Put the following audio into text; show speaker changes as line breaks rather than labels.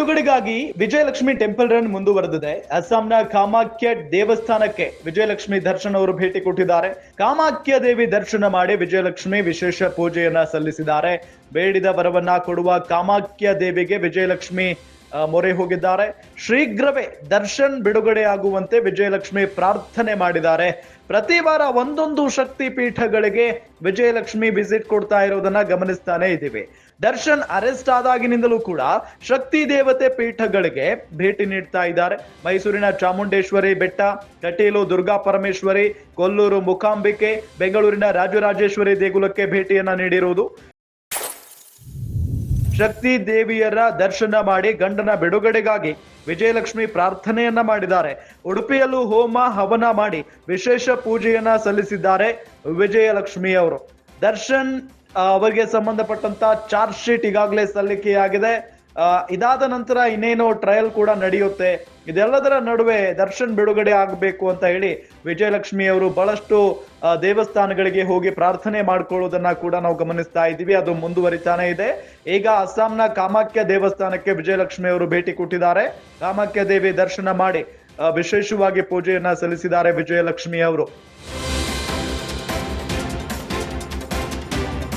ಬಿಡುಗಡೆಗಾಗಿ Vijayalakshmi temple run ಮುಂದುವರೆದಿದೆ. ಅಸ್ಸಾಂನ ಕಾಮಾಖ್ಯ ದೇವಸ್ಥಾನಕ್ಕೆ ವಿಜಯಲಕ್ಷ್ಮಿ ದರ್ಶನ್ ಅವರು ಭೇಟಿ ಕೊಟ್ಟಿದ್ದಾರೆ. ಕಾಮಾಖ್ಯ ದೇವಿ ದರ್ಶನ ಮಾಡಿ ವಿಜಯಲಕ್ಷ್ಮಿ ವಿಶೇಷ ಪೂಜೆಯನ್ನ ಸಲ್ಲಿಸಿದ್ದಾರೆ. ಬೇಡಿದ ವರವನ್ನ ಕೊಡುವ ಕಾಮಾಖ್ಯ ದೇವಿಗೆ ವಿಜಯಲಕ್ಷ್ಮಿ ಮೊರೆ ಹೋಗಿದ್ದಾರೆ. ಶೀಘ್ರವೇ ದರ್ಶನ್ ಬಿಡುಗಡೆಯಾಗುವಂತೆ ವಿಜಯಲಕ್ಷ್ಮಿ ಪ್ರಾರ್ಥನೆ ಮಾಡಿದ್ದಾರೆ. ಪ್ರತಿ ವಾರ ಒಂದೊಂದು ಶಕ್ತಿ ಪೀಠಗಳಿಗೆ ವಿಜಯಲಕ್ಷ್ಮಿ ವಿಸಿಟ್ ಕೊಡ್ತಾ ಇರೋದನ್ನ ಗಮನಿಸ್ತಾನೆ ಇದ್ದೀವಿ. ದರ್ಶನ್ ಅರೆಸ್ಟ್ ಆದಾಗಿನಿಂದಲೂ ಕೂಡ ಶಕ್ತಿ ದೇವತೆ ಪೀಠಗಳಿಗೆ ಭೇಟಿ ನೀಡ್ತಾ ಇದ್ದಾರೆ. ಮೈಸೂರಿನ ಚಾಮುಂಡೇಶ್ವರಿ ಬೆಟ್ಟ, ಕಟೀಲು ದುರ್ಗಾ ಪರಮೇಶ್ವರಿ, ಕೊಲ್ಲೂರು ಮೂಕಾಂಬಿಕೆ, ಬೆಂಗಳೂರಿನ ರಾಜರಾಜೇಶ್ವರಿ ದೇಗುಲಕ್ಕೆ ಭೇಟಿಯನ್ನ ನೀಡಿರುವುದು. ಶಕ್ತಿ ದೇವಿಯರ ದರ್ಶನ ಮಾಡಿ ಗಂಡನ ಬಿಡುಗಡೆಗಾಗಿ ವಿಜಯಲಕ್ಷ್ಮಿ ಪ್ರಾರ್ಥನೆಯನ್ನ ಮಾಡಿದ್ದಾರೆ. ಉಡುಪಿಯಲ್ಲೂ ಹೋಮ ಹವನ ಮಾಡಿ ವಿಶೇಷ ಪೂಜೆಯನ್ನ ಸಲ್ಲಿಸಿದ್ದಾರೆ ವಿಜಯಲಕ್ಷ್ಮಿ ಅವರು. ದರ್ಶನ್ ಅವರಿಗೆ ಸಂಬಂಧಪಟ್ಟಂತ ಚಾರ್ಜ್ ಶೀಟ್ ಈಗಾಗಲೇ ಸಲ್ಲಿಕೆಯಾಗಿದೆ. ಇದಾದ ನಂತರ ಇನ್ನೇನೋ ಟ್ರಯಲ್ ಕೂಡ ನಡೆಯುತ್ತೆ. ಇದೆಲ್ಲದರ ನಡುವೆ ದರ್ಶನ್ ಬಿಡುಗಡೆ ಆಗಬೇಕು ಅಂತ ಹೇಳಿ ವಿಜಯಲಕ್ಷ್ಮಿ ಅವರು ಬಹಳಷ್ಟು ದೇವಸ್ಥಾನಗಳಿಗೆ ಹೋಗಿ ಪ್ರಾರ್ಥನೆ ಮಾಡ್ಕೊಳ್ಳೋದನ್ನ ಕೂಡ ನಾವು ಗಮನಿಸ್ತಾ ಇದ್ದೀವಿ. ಅದು ಮುಂದುವರಿತಾನೆ ಇದೆ. ಈಗ ಅಸ್ಸಾಂನ ಕಾಮಾಖ್ಯ ದೇವಸ್ಥಾನಕ್ಕೆ ವಿಜಯಲಕ್ಷ್ಮಿ ಅವರು ಭೇಟಿ ಕೊಟ್ಟಿದ್ದಾರೆ. ಕಾಮಾಖ್ಯ ದೇವಿ ದರ್ಶನ ಮಾಡಿ ವಿಶೇಷವಾಗಿ ಪೂಜೆಯನ್ನ ಸಲ್ಲಿಸಿದ್ದಾರೆ ವಿಜಯಲಕ್ಷ್ಮಿ ಅವರು.